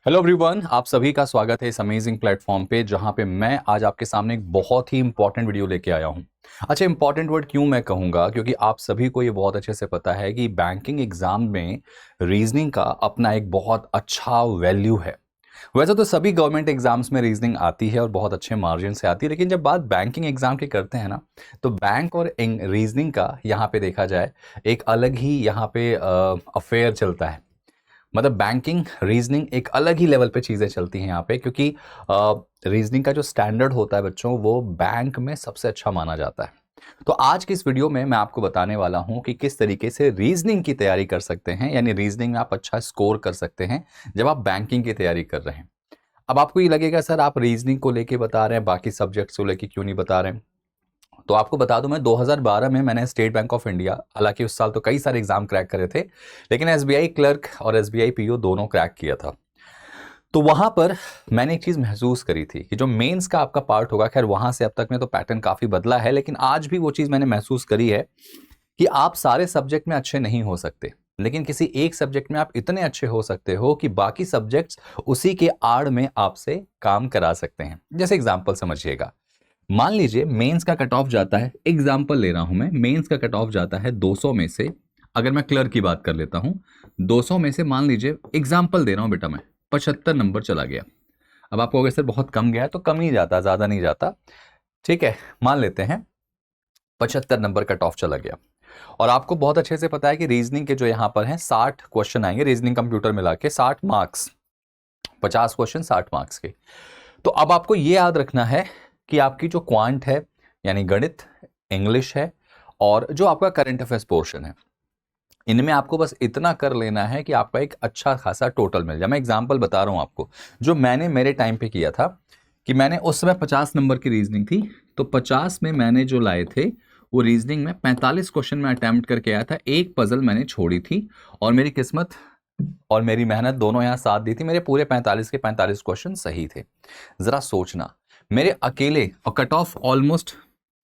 Hello everyone, आप सभी का स्वागत है इस अमेजिंग प्लेटफॉर्म पे जहां पे मैं आज आपके सामने एक बहुत ही इंपॉर्टेंट वीडियो लेके आया हूं। अच्छा, इंपॉर्टेंट वर्ड क्यों मैं कहूंगा, क्योंकि आप सभी को ये बहुत अच्छे से पता है कि बैंकिंग एग्जाम में रीजनिंग का अपना एक बहुत अच्छा वैल्यू है। वैसे तो सभी गवर्नमेंट एग्जाम्स में रीजनिंग आती है और बहुत अच्छे मार्जिन से आती है, लेकिन जब बात बैंकिंग एग्जाम की करते हैं ना, तो बैंक और रीजनिंग का यहाँ पे देखा जाए एक अलग ही यहाँ पे अफेयर चलता है। मतलब बैंकिंग रीजनिंग एक अलग ही लेवल पे चीज़ें चलती हैं यहाँ पे, क्योंकि रीजनिंग का जो स्टैंडर्ड होता है बच्चों, वो बैंक में सबसे अच्छा माना जाता है। तो आज की इस वीडियो में मैं आपको बताने वाला हूँ कि किस तरीके से रीजनिंग की तैयारी कर सकते हैं, यानी रीजनिंग में आप अच्छा स्कोर कर सकते हैं जब आप बैंकिंग की तैयारी कर रहे हैं। अब आपको ये लगेगा सर आप रीजनिंग को लेके बता रहे हैं, बाकी सब्जेक्ट्स को लेके क्यों नहीं बता रहे हैं। तो आपको बता दूं, मैं 2012 में मैंने स्टेट बैंक ऑफ इंडिया, हालांकि उस साल तो कई सारे एग्जाम क्रैक करे थे, लेकिन एसबीआई क्लर्क और एसबीआई पीओ दोनों क्रैक किया था। तो वहां पर मैंने एक चीज महसूस करी थी कि जो मेंस का आपका पार्ट होगा, खैर वहां से अब तक में तो पैटर्न काफी बदला है, लेकिन आज भी वो चीज मैंने महसूस करी है कि आप सारे सब्जेक्ट में अच्छे नहीं हो सकते, लेकिन किसी एक सब्जेक्ट में आप इतने अच्छे हो सकते हो कि बाकी सब्जेक्ट्स उसी के आड़ में आपसे काम करा सकते हैं। जैसे एग्जाम्पल समझिएगा, मान लीजिए मेंस का कट ऑफ जाता है, एग्जाम्पल ले रहा हूं मैं, मेंस का कट ऑफ जाता है 200 में से, अगर मैं क्लर्क की बात कर लेता हूं, 200 में से मान लीजिए, एग्जाम्पल दे रहा हूं बेटा मैं, 75 नंबर चला गया। अब आप कहोगे सर बहुत कम गया है, तो कम ही जाता, ज्यादा नहीं जाता। ठीक है, मान लेते हैं 75 नंबर कट ऑफ चला गया। और आपको बहुत अच्छे से पता है कि रीजनिंग के जो यहां पर हैं 60 क्वेश्चन आएंगे, रीजनिंग कंप्यूटर मिला के 60 मार्क्स, 50 क्वेश्चन 60 मार्क्स के। तो अब आपको ये याद रखना है कि आपकी जो क्वांट है, यानी गणित, इंग्लिश है, और जो आपका करंट अफेयर्स पोर्शन है, इनमें आपको बस इतना कर लेना है कि आपका एक अच्छा खासा टोटल मिल जाए। मैं एग्जांपल बता रहा हूं आपको, जो मैंने मेरे टाइम पे किया था, कि मैंने उस समय 50 नंबर की रीजनिंग थी, तो 50 में मैंने जो लाए थे वो रीजनिंग में 45 क्वेश्चन में अटेम्प्ट करके आया था। एक पजल मैंने छोड़ी थी, और मेरी किस्मत और मेरी मेहनत दोनों यहां साथ दी थी, मेरे पूरे 45 के 45 क्वेश्चन सही थे। जरा सोचना, मेरे अकेले, और कट ऑफ ऑलमोस्ट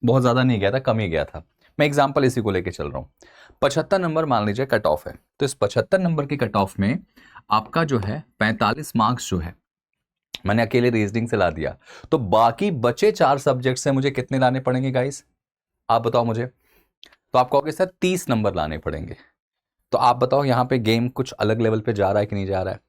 बहुत ज्यादा नहीं गया था, कम ही गया था। मैं एग्जांपल इसी को लेके चल रहा हूं। 75 नंबर मान लीजिए कट ऑफ है, तो इस 75 नंबर की कट ऑफ में आपका जो है 45 मार्क्स जो है मैंने अकेले रीजनिंग से ला दिया। तो बाकी बचे 4 सब्जेक्ट से मुझे कितने लाने पड़ेंगे गाइस, आप बताओ मुझे। तो आप कहोगे सर 30 नंबर लाने पड़ेंगे। तो आप बताओ यहाँ पे गेम कुछ अलग लेवल पे जा रहा है कि नहीं जा रहा है।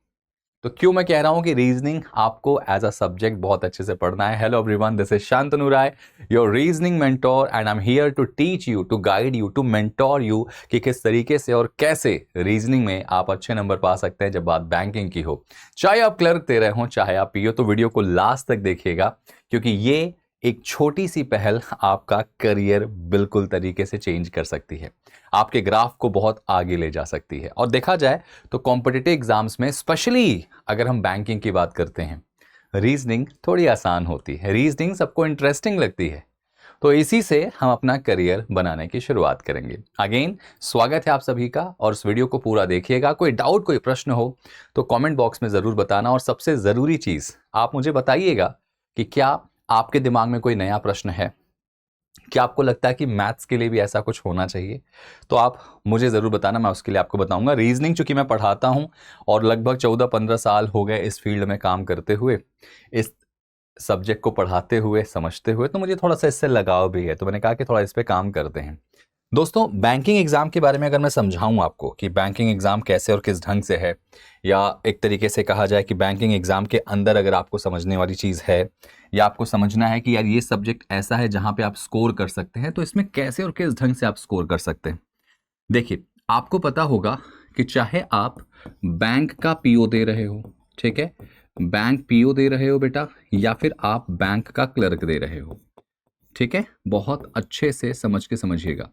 तो क्यों मैं कह रहा हूं कि रीजनिंग आपको एज अ सब्जेक्ट बहुत अच्छे से पढ़ना है। Hello everyone, this is Shantanu Rai, your reasoning mentor, and I am here to teach you, to guide you, to mentor you कि किस तरीके से और कैसे रीजनिंग में आप अच्छे नंबर पा सकते हैं जब बात बैंकिंग की हो। चाहे आप क्लर्क दे रहे हो, चाहे आप पीओ, तो वीडियो को लास्ट तक देखिएगा, क्योंकि ये एक छोटी सी पहल आपका करियर बिल्कुल तरीके से चेंज कर सकती है, आपके ग्राफ को बहुत आगे ले जा सकती है। और देखा जाए तो कॉम्पिटिटिव एग्जाम्स में, स्पेशली अगर हम बैंकिंग की बात करते हैं, रीजनिंग थोड़ी आसान होती है, रीजनिंग सबको इंटरेस्टिंग लगती है। तो इसी से हम अपना करियर बनाने की शुरुआत करेंगे। अगेन स्वागत है आप सभी का, और इस वीडियो को पूरा देखिएगा। कोई डाउट, कोई प्रश्न हो तो कमेंट बॉक्स में ज़रूर बताना, और सबसे ज़रूरी चीज़ आप मुझे बताइएगा कि क्या आपके दिमाग में कोई नया प्रश्न है, क्या आपको लगता है कि मैथ्स के लिए भी ऐसा कुछ होना चाहिए, तो आप मुझे ज़रूर बताना, मैं उसके लिए आपको बताऊंगा। रीजनिंग चूंकि मैं पढ़ाता हूं और लगभग 14-15 साल हो गए इस फील्ड में काम करते हुए, इस सब्जेक्ट को पढ़ाते हुए, समझते हुए, तो मुझे थोड़ा सा इससे लगाव भी है, तो मैंने कहा कि थोड़ा इस पर काम करते हैं। दोस्तों, बैंकिंग एग्जाम के बारे में अगर मैं समझाऊं आपको कि बैंकिंग एग्जाम कैसे और किस ढंग से है, या एक तरीके से कहा जाए कि बैंकिंग एग्जाम के अंदर अगर आपको समझने वाली चीज़ है, या आपको समझना है कि यार ये सब्जेक्ट ऐसा है जहां पे आप स्कोर कर सकते हैं, तो इसमें कैसे और किस ढंग से आप स्कोर कर सकते हैं। देखिए, आपको पता होगा कि चाहे आप बैंक का पीओ दे रहे हो, ठीक है, बैंक पीओ दे रहे हो बेटा, या फिर आप बैंक का क्लर्क दे रहे हो, ठीक है, बहुत अच्छे से समझ के समझिएगा।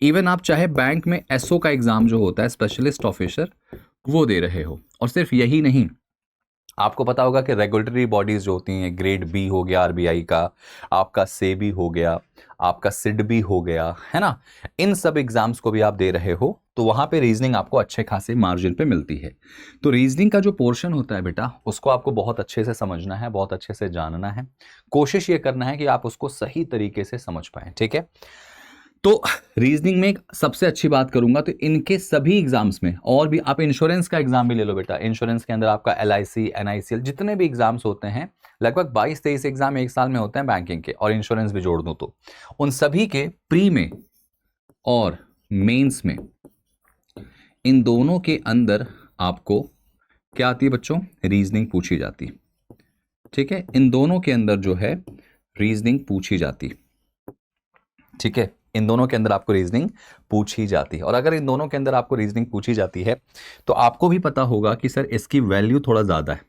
इवन आप चाहे बैंक में एसओ का एग्जाम जो होता है, स्पेशलिस्ट ऑफिसर, वो दे रहे हो, और सिर्फ यही नहीं, आपको पता होगा कि रेगुलेटरी बॉडीज जो होती हैं, ग्रेड बी हो गया आरबीआई का, आपका सेबी हो गया, आपका सिडबी हो गया, है ना, इन सब एग्जाम्स को भी आप दे रहे हो, तो वहां पे रीजनिंग आपको अच्छे खासे मार्जिन पे मिलती है। तो रीजनिंग का जो पोर्शन होता है बेटा, उसको आपको बहुत अच्छे से समझना है, बहुत अच्छे से जानना है, कोशिश ये करना है कि आप उसको सही तरीके से समझ पाए, ठीक है। तो रीजनिंग में सबसे अच्छी बात करूंगा तो इनके सभी एग्जाम्स में, और भी आप इंश्योरेंस का एग्जाम भी ले लो बेटा, इंश्योरेंस के अंदर आपका LIC NICL जितने भी एग्जाम्स होते हैं, लगभग 22-23 एग्जाम एक साल में होते हैं बैंकिंग के, और इंश्योरेंस भी जोड़ दूं तो उन सभी के प्री में और मेंस में, इन दोनों के अंदर आपको क्या आती है बच्चों, रीजनिंग पूछी जाती है। ठीक है, इन दोनों के अंदर जो है रीजनिंग पूछी जाती, ठीक है, इन दोनों के अंदर आपको रीजनिंग पूछी जाती है। और अगर इन दोनों के अंदर आपको रीजनिंग पूछी जाती है तो आपको भी पता होगा कि सर इसकी वैल्यू थोड़ा ज्यादा है।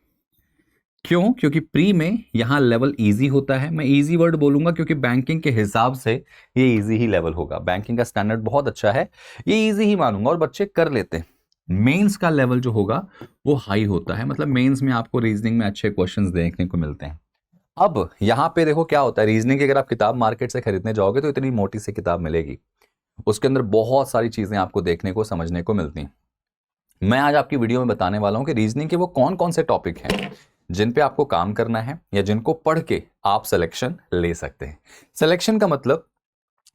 क्यों? क्योंकि प्री में यहां लेवल इजी होता है। मैं इजी वर्ड बोलूंगा क्योंकि बैंकिंग के हिसाब से ये इजी ही लेवल होगा, बैंकिंग का स्टैंडर्ड बहुत अच्छा है, ये इजी ही मानूंगा और बच्चे कर लेते हैं। मेंस का लेवल जो होगा वो हाई होता है, मतलब मेंस में आपको रीजनिंग में अच्छे क्वेश्चंस देखने को मिलते हैं। अब यहां पे देखो क्या होता है, रीजनिंग की अगर आप किताब मार्केट से खरीदने जाओगे तो इतनी मोटी सी किताब मिलेगी, उसके अंदर बहुत सारी चीजें आपको देखने को समझने को मिलती हैं। मैं आज आपकी वीडियो में बताने वाला हूं कि रीजनिंग के वो कौन कौन से टॉपिक हैं जिन पे आपको काम करना है या जिनको पढ़ के आप सिलेक्शन ले सकते हैं। सिलेक्शन का मतलब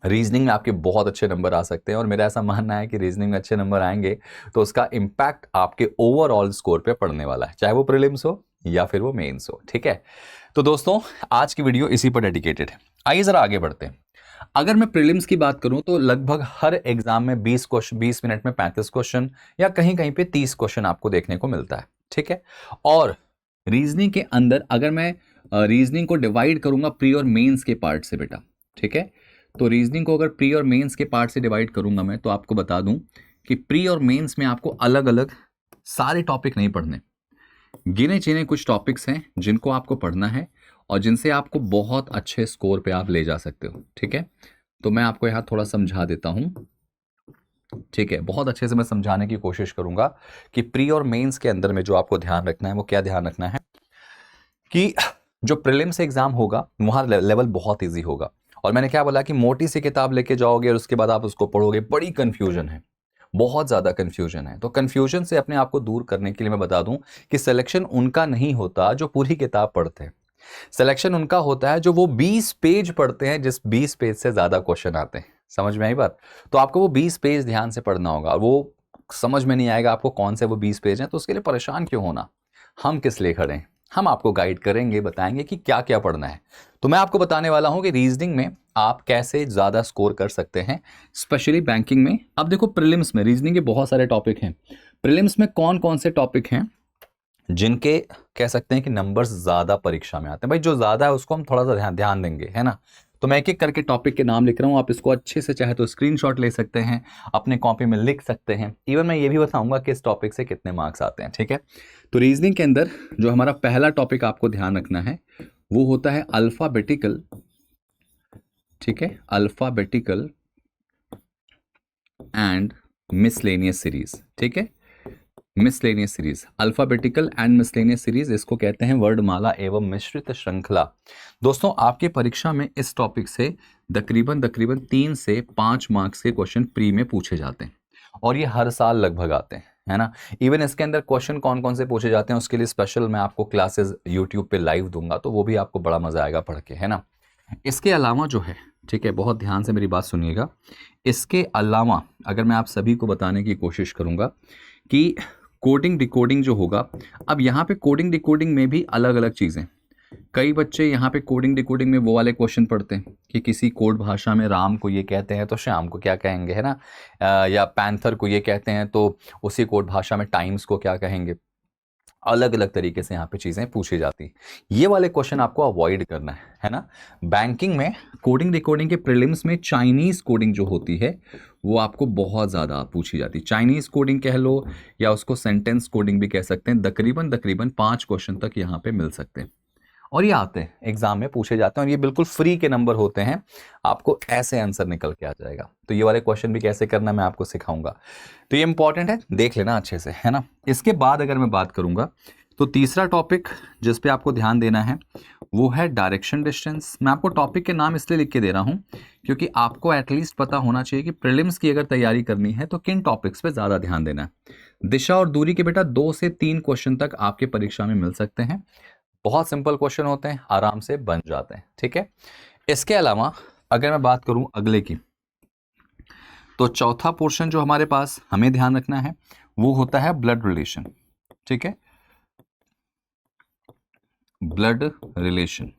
रीजनिंग में आपके बहुत अच्छे नंबर आ सकते हैं, और मेरा ऐसा मानना है कि रीजनिंग में अच्छे नंबर आएंगे तो उसका इंपैक्ट आपके ओवरऑल स्कोर पे पड़ने वाला है, चाहे वो प्रीलिम्स हो या फिर वो मेंस हो। ठीक है, तो दोस्तों आज की वीडियो इसी पर डेडिकेटेड है। आइए जरा आगे बढ़ते हैं। अगर मैं प्रीलिम्स की बात करूं तो लगभग हर एग्जाम में 20 क्वेश्चन, 20 मिनट में 35 क्वेश्चन या कहीं कहीं पे 30 क्वेश्चन आपको देखने को मिलता है। ठीक है, और रीजनिंग के अंदर अगर मैं रीजनिंग को डिवाइड करूंगा प्री और मेंस के पार्ट से बेटा, ठीक है, तो रीजनिंग को अगर प्री और मेंस के पार्ट से डिवाइड करूंगा मैं, तो आपको बता दूं कि प्री और मेंस में आपको अलग अलग सारे टॉपिक नहीं पढ़ने, गिने चुने कुछ टॉपिक्स हैं जिनको आपको पढ़ना है और जिनसे आपको बहुत अच्छे स्कोर पे आप ले जा सकते हो। ठीक है, तो मैं आपको यहाँ थोड़ा समझा देता हूँ। ठीक है, बहुत अच्छे से मैं समझाने की कोशिश करूंगा कि प्री और मेंस के अंदर में जो आपको ध्यान रखना है वो क्या ध्यान रखना है कि जो प्रीलिम्स एग्जाम होगा वहां लेवल बहुत इजी होगा। और मैंने क्या बोला कि मोटी सी किताब लेके जाओगे और उसके बाद आप उसको पढ़ोगे, बड़ी कंफ्यूजन है, बहुत ज्यादा कंफ्यूजन है। तो कंफ्यूजन से अपने आप को दूर करने के लिए मैं बता दूं कि सिलेक्शन उनका नहीं होता जो पूरी किताब पढ़ते हैं, सिलेक्शन उनका होता है जो वो 20 पेज पढ़ते हैं, जिस 20 पेज से ज्यादा क्वेश्चन आते हैं। समझ में आई बात? तो आपको वो 20 पेज ध्यान से पढ़ना होगा, वो समझ में नहीं आएगा आपको कौन से वो 20 पेज हैं तो उसके लिए परेशान क्यों होना, हम किस लिए खड़े हैं, हम आपको गाइड करेंगे, बताएंगे कि क्या क्या पढ़ना है। तो मैं आपको बताने वाला हूं कि रीजनिंग में आप कैसे ज्यादा स्कोर कर सकते हैं, स्पेशली बैंकिंग में। अब देखो प्रीलिम्स में रीजनिंग के बहुत सारे टॉपिक हैं, प्रीलिम्स में कौन कौन से टॉपिक हैं जिनके कह सकते हैं कि नंबर्स ज्यादा परीक्षा में आते हैं। भाई जो ज्यादा है उसको हम थोड़ा सा ध्यान देंगे, है ना। तो मैं एक एक करके टॉपिक के नाम लिख रहा हूं, आप इसको अच्छे से चाहे तो स्क्रीनशॉट ले सकते हैं, अपने कॉपी में लिख सकते हैं। इवन मैं ये भी बताऊंगा कि इस टॉपिक से कितने मार्क्स आते हैं। ठीक है, तो रीजनिंग के अंदर जो हमारा पहला टॉपिक आपको ध्यान रखना है वो होता है अल्फाबेटिकल। ठीक है, अल्फाबेटिकल एंड मिसलेनियस सीरीज। ठीक है, miscellaneous series, alphabetical and miscellaneous series, इसको कहते हैं वर्णमाला एवं मिश्रित श्रृंखला। दोस्तों आपके परीक्षा में इस टॉपिक से तकरीबन 3 से 5 मार्क्स के क्वेश्चन प्री में पूछे जाते हैं और ये हर साल लगभग आते हैं, है ना। इवन इसके अंदर क्वेश्चन कौन कौन से पूछे जाते हैं उसके लिए स्पेशल मैं आपको क्लासेस यूट्यूब पे लाइव दूंगा, तो वो भी आपको बड़ा मजा आएगा पढ़ के, है ना। इसके अलावा जो है, ठीक है, बहुत ध्यान से मेरी बात सुनिएगा, इसके अलावा अगर मैं आप सभी को बताने की कोशिश करूंगा कि कोडिंग डिकोडिंग जो होगा, अब यहाँ पे कोडिंग डिकोडिंग में भी अलग अलग चीज़ें, कई बच्चे यहाँ पे कोडिंग डिकोडिंग में वो वाले क्वेश्चन पढ़ते हैं कि किसी कोड भाषा में राम को ये कहते हैं तो श्याम को क्या कहेंगे, है ना, या पैंथर को ये कहते हैं तो उसी कोड भाषा में टाइम्स को क्या कहेंगे। अलग अलग तरीके से यहाँ पे चीजें पूछी जाती, ये वाले क्वेश्चन आपको अवॉइड करना है ना। बैंकिंग में कोडिंग डिकोडिंग के प्रीलिम्स में चाइनीज कोडिंग जो होती है वो आपको बहुत ज़्यादा पूछी जाती है। चाइनीज कोडिंग कह लो या उसको सेंटेंस कोडिंग भी कह सकते हैं। तकरीबन 5 क्वेश्चन तक यहाँ पे मिल सकते हैं और ये आते हैं एग्जाम में पूछे जाते हैं और ये बिल्कुल फ्री के नंबर होते हैं, आपको ऐसे आंसर निकल के आ जाएगा। तो ये वाले क्वेश्चन भी कैसे करना मैं आपको सिखाऊंगा, तो ये इंपॉर्टेंट है, देख लेना अच्छे से, है ना। इसके बाद अगर मैं बात करूंगा तो तीसरा टॉपिक जिस पे आपको ध्यान देना है वो है डायरेक्शन डिस्टेंस। मैं आपको टॉपिक के नाम इसलिए लिख के दे रहा हूं क्योंकि आपको एटलीस्ट पता होना चाहिए कि प्रीलिम्स की अगर तैयारी करनी है तो किन टॉपिक्स पे ज्यादा ध्यान देना है। दिशा और दूरी के बेटा 2 से 3 क्वेश्चन तक आपके परीक्षा में मिल सकते हैं, बहुत सिंपल क्वेश्चन होते हैं, आराम से बन जाते हैं। ठीक है, इसके अलावा अगर मैं बात करूं अगले की, तो चौथा पोर्शन जो हमारे पास हमें ध्यान रखना है वो होता है ब्लड रिलेशन, ठीक है, ब्लड रिलेशन,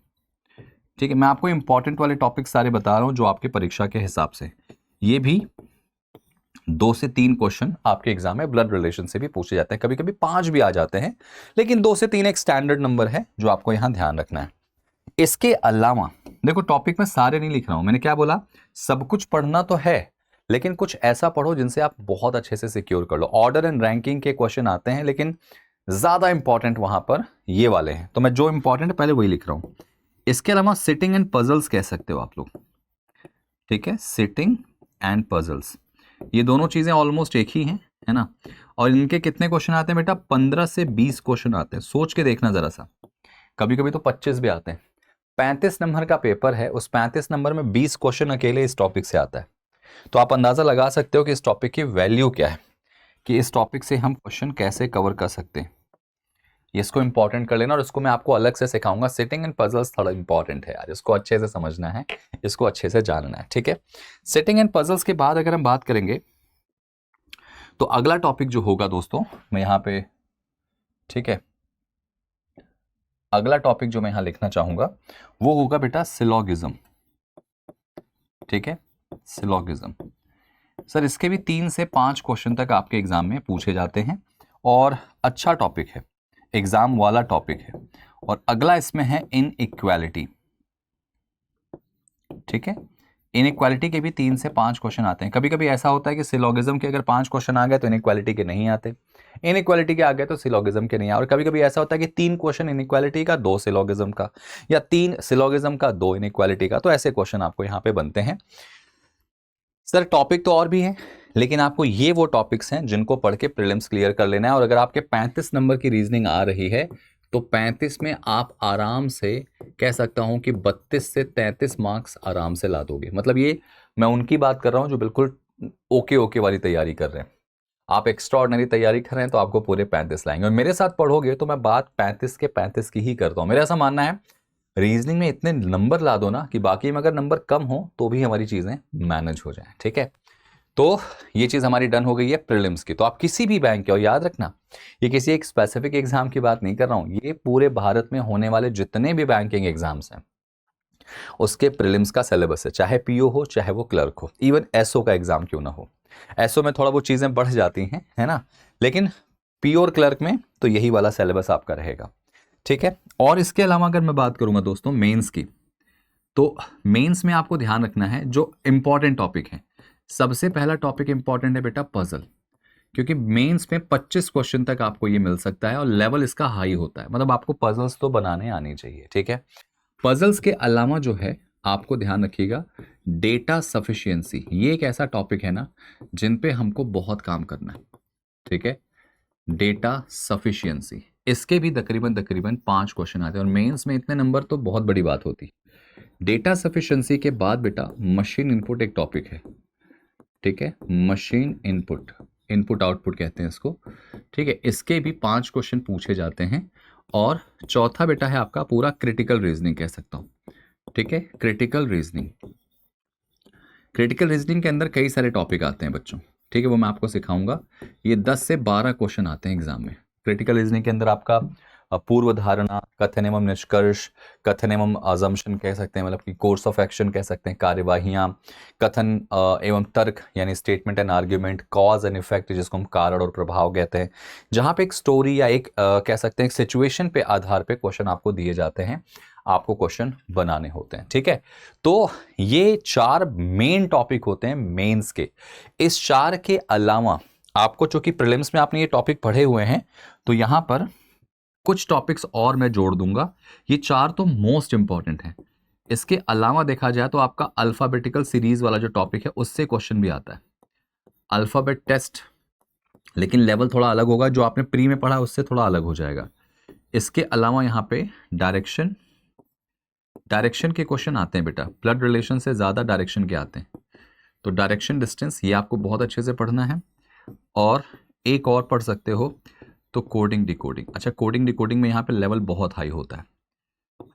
ठीक है। मैं आपको इंपॉर्टेंट वाले टॉपिक सारे बता रहा हूं जो आपके परीक्षा के हिसाब से, ये भी 2 से 3 क्वेश्चन आपके एग्जाम में ब्लड रिलेशन से भी पूछे जाते हैं, कभी कभी 5 भी आ जाते हैं, लेकिन 2 से 3 एक स्टैंडर्ड नंबर है जो आपको यहां ध्यान रखना है। इसके अलावा देखो, टॉपिक में सारे नहीं लिख रहा हूं, मैंने क्या बोला, सब कुछ पढ़ना तो है, लेकिन कुछ ऐसा पढ़ो जिनसे आप बहुत अच्छे से सिक्योर कर लो। ऑर्डर एंड रैंकिंग के क्वेश्चन आते हैं, लेकिन ज्यादा इंपॉर्टेंट वहां पर ये वाले हैं, तो मैं जो इंपॉर्टेंट है पहले वही लिख रहा हूं। इसके अलावा सिटिंग एंड पजल्स कह सकते हो आप लोग, ठीक है, सिटिंग एंड पजल्स, ये दोनों चीजें ऑलमोस्ट एक ही हैं, है ना। और इनके कितने क्वेश्चन आते हैं बेटा, 15 से 20 क्वेश्चन आते हैं, सोच के देखना जरा सा, कभी कभी तो 25 भी आते हैं। 35 नंबर का पेपर है, उस 35 नंबर में 20 क्वेश्चन अकेले इस टॉपिक से आता है, तो आप अंदाजा लगा सकते हो कि इस टॉपिक की वैल्यू क्या है, कि इस टॉपिक से हम क्वेश्चन कैसे कवर कर सकते हैं। इसको इंपॉर्टेंट कर लेना, और इसको मैं आपको अलग से सिखाऊंगा। सिटिंग एंड पजल्स थोड़ा इंपॉर्टेंट है यार, इसको अच्छे से समझना है, इसको अच्छे से जानना है, ठीक है। सिटिंग एंड पजल्स के बाद अगर हम बात करेंगे तो अगला टॉपिक जो होगा दोस्तों, मैं यहाँ पे, ठीक है, अगला टॉपिक जो मैं यहां लिखना चाहूंगा वो होगा बेटा सिलोगिज्म, ठीक है, सिलोगिज्म। सर इसके भी 3 से 5 क्वेश्चन तक आपके एग्जाम में पूछे जाते हैं, और अच्छा टॉपिक है, एग्जाम वाला टॉपिक है। और अगला इसमें है इनइक्वालिटी, ठीक है, इनइक्वालिटी के भी 3 से 5 क्वेश्चन आते हैं। कभी कभी ऐसा होता है कि सिलोगिज्म के अगर 5 क्वेश्चन आ गए तो इनइक्वालिटी के नहीं आते, इनइक्वालिटी के आ गए तो सिलोगिज्म के नहीं आए। और कभी कभी ऐसा होता है कि 3 क्वेश्चन इनइक्वालिटी का, 2 सिलोगिज्म का, या 3 सिलोगिज्म का, 2 इनइक्वालिटी का, तो ऐसे क्वेश्चन आपको यहाँ पे बनते हैं। सर टॉपिक तो और भी हैं, लेकिन आपको ये वो टॉपिक्स हैं जिनको पढ़ के प्रीलिम्स क्लियर कर लेना है। और अगर आपके 35 नंबर की रीजनिंग आ रही है तो 35 में आप आराम से कह सकता हूं कि 32 से 33 मार्क्स आराम से ला दोगे। मतलब ये मैं उनकी बात कर रहा हूं जो बिल्कुल ओके ओके वाली तैयारी कर रहे हैं। आप एक्स्ट्रा ऑर्डिनरी तैयारी कर रहे हैं तो आपको पूरे 35 लाएंगे, और मेरे साथ पढ़ोगे तो मैं बात 35 के 35 की ही करता हूं। मेरा ऐसा मानना है रीजनिंग में इतने नंबर ला दो ना कि बाकी में अगर नंबर कम हो तो भी हमारी चीजें मैनेज हो जाएं, ठीक है। तो ये चीज हमारी डन हो गई है प्रीलिम्स की। तो आप किसी भी बैंक के, और याद रखना ये किसी एक स्पेसिफिक एग्जाम की बात नहीं कर रहा हूं, ये पूरे भारत में होने वाले जितने भी बैंकिंग एग्जाम्स हैं उसके प्रीलिम्स का सिलेबस है, चाहे पीओ हो चाहे वो क्लर्क हो, इवन एसओ का एग्जाम क्यों ना हो। एसओ में थोड़ा वो चीजें बढ़ जाती हैं, है ना, लेकिन पीओ और क्लर्क में तो यही वाला सिलेबस आपका रहेगा, ठीक है। और इसके अलावा अगर मैं बात करूंगा दोस्तों मेंस की, तो मेंस में आपको ध्यान रखना है जो इंपॉर्टेंट टॉपिक है। सबसे पहला टॉपिक इंपॉर्टेंट है बेटा पजल, क्योंकि मेंस में 25 क्वेश्चन तक आपको ये मिल सकता है और लेवल इसका हाई होता है, मतलब आपको पजल्स तो बनाने आनी चाहिए, ठीक है। पजल्स के अलावा जो है आपको ध्यान रखिएगा डेटा सफिशिएंसी, ये एक ऐसा टॉपिक है ना जिन पे हमको बहुत काम करना है, ठीक है। डेटा सफिशिएंसी, इसके भी तकरीबन 5 क्वेश्चन आते हैं, और मेंस में इतने नंबर तो बहुत बड़ी बात होती है। डेटा सफिशिएंसी के बाद बेटा मशीन इनपुट एक टॉपिक है, ठीक है, मशीन इनपुट, इनपुट आउटपुट कहते हैं इसको, ठीक है। इसके भी 5 क्वेश्चन पूछे जाते हैं। और चौथा बेटा है आपका पूरा क्रिटिकल रीजनिंग कह सकता हूं, ठीक है, क्रिटिकल रीजनिंग। क्रिटिकल रीजनिंग के अंदर कई सारे टॉपिक आते हैं बच्चों, ठीक है, वो मैं आपको सिखाऊंगा। ये 10 से 12 क्वेश्चन आते हैं एग्जाम में। क्रिटिकल रीजनिंग के अंदर आपका पूर्व धारणा, कथन एवं निष्कर्ष, कथन एवं अजम्पशन कह सकते हैं, मतलब कि कोर्स ऑफ एक्शन कह सकते हैं, कार्यवाहियां, कथन एवं तर्क यानी statement and argument, cause and effect जिसको हम कारण और प्रभाव कहते हैं, जहां पे एक स्टोरी या एक कह सकते हैं सिचुएशन पे आधार पे क्वेश्चन आपको दिए जाते हैं, आपको क्वेश्चन बनाने होते हैं, ठीक है। तो ये 4 मेन टॉपिक होते हैं मेंस के। इस 4 के अलावा आपको, चूंकि प्रीलिम्स में आपने ये टॉपिक पढ़े हुए हैं, तो यहां पर कुछ टॉपिक्स और मैं जोड़ दूंगा। ये 4 तो मोस्ट इंपॉर्टेंट हैं। इसके अलावा देखा जाए तो आपका अल्फाबेटिकल सीरीज वाला जो टॉपिक है उससे क्वेश्चन भी आता है, अल्फाबेट टेस्ट, लेकिन लेवल थोड़ा अलग होगा, जो आपने प्री में पढ़ा उससे थोड़ा अलग हो जाएगा। इसके अलावा यहां पे डायरेक्शन, डायरेक्शन के क्वेश्चन आते हैं बेटा, ब्लड रिलेशन से ज्यादा डायरेक्शन के आते हैं, तो डायरेक्शन डिस्टेंस ये आपको बहुत अच्छे से पढ़ना है। और एक और पढ़ सकते हो तो कोडिंग डिकोडिंग। अच्छा, कोडिंग डिकोडिंग में यहाँ पे लेवल बहुत हाई होता है,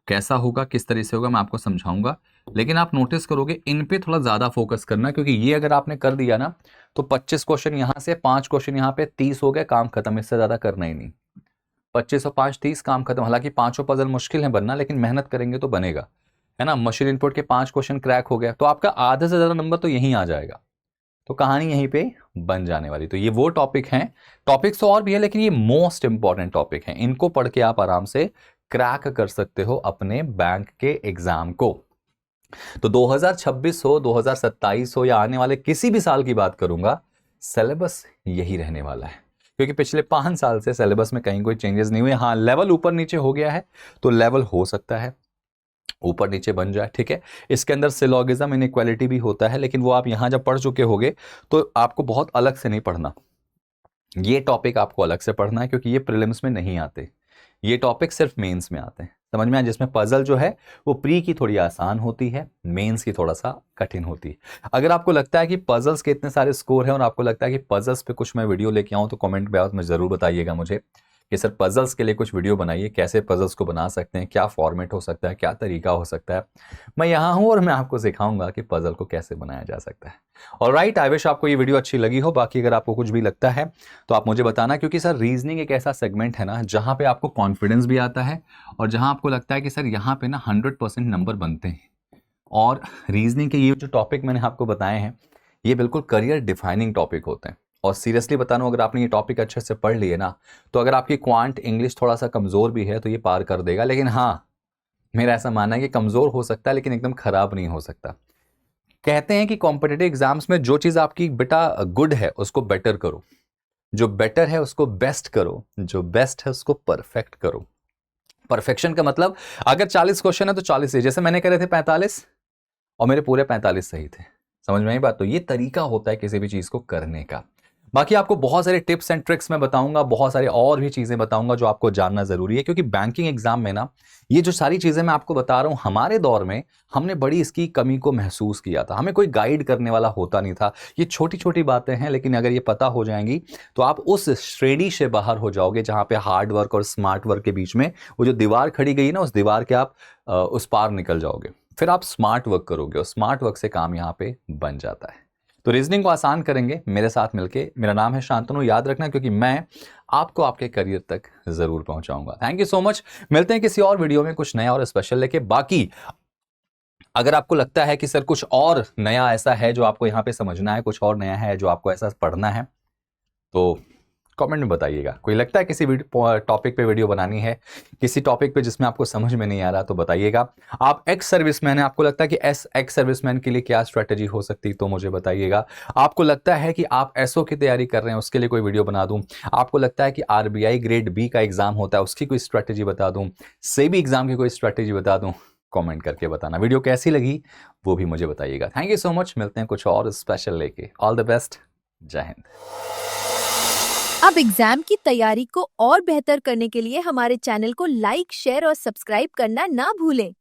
कैसा होगा, किस तरह से होगा, मैं आपको समझाऊंगा। लेकिन आप नोटिस करोगे इन पे थोड़ा ज्यादा फोकस करना, क्योंकि ये अगर आपने कर दिया ना तो 25 क्वेश्चन यहां से, 5 क्वेश्चन यहां पे, 30 हो गए, काम खत्म। इससे ज्यादा करना ही नहीं। 25 और 5 30, काम खत्म। हालांकि पांचों पजल मुश्किल है बनना, लेकिन मेहनत करेंगे तो बनेगा, है ना। मशीन इनपुट के 5 क्वेश्चन क्रैक हो गया तो आपका आधे से ज्यादा नंबर तो यहीं आ जाएगा। तो कहानी यहीं पे बन जाने वाली। तो ये वो टॉपिक हैं। टॉपिक्स तो और भी है, लेकिन ये मोस्ट इंपॉर्टेंट टॉपिक हैं। इनको पढ़ के आप आराम से क्रैक कर सकते हो अपने बैंक के एग्जाम को। तो 2026 हो, 2027 हो, या आने वाले किसी भी साल की बात करूंगा, सिलेबस यही रहने वाला है। क्योंकि पिछले 5 साल से सिलेबस में कहीं कोई चेंजेस नहीं हुए। हाँ, लेवल ऊपर नीचे हो गया है, तो लेवल हो सकता है ऊपर नीचे बन जाए, ठीक है। इसके अंदर सिलोगिज्म इनइक्वालिटी भी होता है, लेकिन वो आप यहां जब पढ़ चुके होगे तो आपको बहुत अलग से नहीं पढ़ना। ये टॉपिक आपको अलग से पढ़ना है, क्योंकि ये प्रीलिम्स में नहीं आते। ये टॉपिक सिर्फ मेंस में आते हैं। समझ में आया? जिसमें पजल जो है वो प्री की थोड़ी आसान होती है, मेंस की थोड़ा सा कठिन होती है। अगर आपको लगता है कि पजल्स के इतने सारे स्कोर हैं और आपको लगता है कि पजल्स पे कुछ मैं वीडियो लेके आऊं, तो कमेंट में जरूर बताइएगा मुझे कि सर पजल्स के लिए कुछ वीडियो बनाइए, कैसे पजल्स को बना सकते हैं, क्या फॉर्मेट हो सकता है, क्या तरीका हो सकता है। मैं यहाँ हूँ और मैं आपको सिखाऊंगा कि पजल को कैसे बनाया जा सकता है। ऑलराइट, आई विश आपको ये वीडियो अच्छी लगी हो। बाकी अगर आपको कुछ भी लगता है तो आप मुझे बताना, क्योंकि सर रीजनिंग एक ऐसा सेगमेंट है ना जहाँ पे आपको कॉन्फिडेंस भी आता है और जहाँ आपको लगता है कि सर यहाँ पे ना 100% नंबर बनते हैं। और रीजनिंग के ये जो टॉपिक मैंने आपको बताए हैं, ये बिल्कुल करियर डिफाइनिंग टॉपिक होते हैं। और सीरियसली बता रहा हूं, अगर आपने ये टॉपिक अच्छे से पढ़ लिए ना, तो अगर आपकी क्वांट इंग्लिश थोड़ा सा कमजोर भी है तो ये पार कर देगा। लेकिन हाँ, मेरा ऐसा मानना है कि कमजोर हो सकता है, लेकिन एकदम खराब नहीं हो सकता। कहते हैं कि कॉम्पिटिटिव एग्जाम्स में जो चीज आपकी बेटा गुड है उसको बेटर करो, जो बेटर है उसको बेस्ट करो, जो बेस्ट है उसको परफेक्ट करो। परफेक्शन का मतलब, अगर 40 क्वेश्चन है तो 40 ही, जैसे मैंने करे थे 45 और मेरे पूरे 45 सही थे। समझ में आई बात? तो ये तरीका होता है किसी भी चीज को करने का। बाकी आपको बहुत सारे टिप्स एंड ट्रिक्स मैं बताऊंगा, बहुत सारे और भी चीजें बताऊंगा जो आपको जानना जरूरी है, क्योंकि बैंकिंग एग्जाम में ना ये जो सारी चीजें मैं आपको बता रहा हूं, हमारे दौर में हमने बड़ी इसकी कमी को महसूस किया था। हमें कोई गाइड करने वाला होता नहीं था। ये छोटी छोटी बातें हैं, लेकिन अगर ये पता हो जाएंगी तो आप उस श्रेणी से बाहर हो जाओगे जहां पे हार्ड वर्क और स्मार्ट वर्क के बीच में वो जो दीवार खड़ी गई ना, उस दीवार के आप उस पार निकल जाओगे। फिर आप स्मार्ट वर्क करोगे और स्मार्ट वर्क से काम यहाँ पे बन जाता है। तो रीजनिंग को आसान करेंगे मेरे साथ मिलके। मेरा नाम है शांतनु, याद रखना, क्योंकि मैं आपको आपके करियर तक जरूर पहुंचाऊंगा। Thank you so much. मिलते हैं किसी और वीडियो में कुछ नया और स्पेशल लेके। बाकी अगर आपको लगता है कि सर कुछ और नया ऐसा है जो आपको यहाँ पे समझना है, कुछ और नया है जो आपको ऐसा पढ़ना है, तो कमेंट में बताइएगा। कोई लगता है किसी टॉपिक पे वीडियो बनानी है, किसी टॉपिक पे जिसमें आपको समझ में नहीं आ रहा, तो बताइएगा। आप एक्स सर्विसमैन है, आपको लगता है कि एक्स सर्विसमैन के लिए क्या स्ट्रेटेजी हो सकती, तो मुझे बताइएगा। आपको लगता है कि आप एसओ की तैयारी कर रहे हैं, उसके लिए कोई वीडियो बना दूं। आपको लगता है कि आरबीआई ग्रेड बी का एग्जाम होता है, उसकी कोई स्ट्रेटेजी बता दूं। सेबी एग्जाम की कोई स्ट्रेटेजी बता दूं, कमेंट करके बताना। वीडियो कैसी लगी वो भी मुझे बताइएगा। Thank you so much. मिलते हैं कुछ और स्पेशल लेके। All the best. जय हिंद। अब एग्जाम की तैयारी को और बेहतर करने के लिए हमारे चैनल को लाइक, शेयर और सब्सक्राइब करना ना भूलें।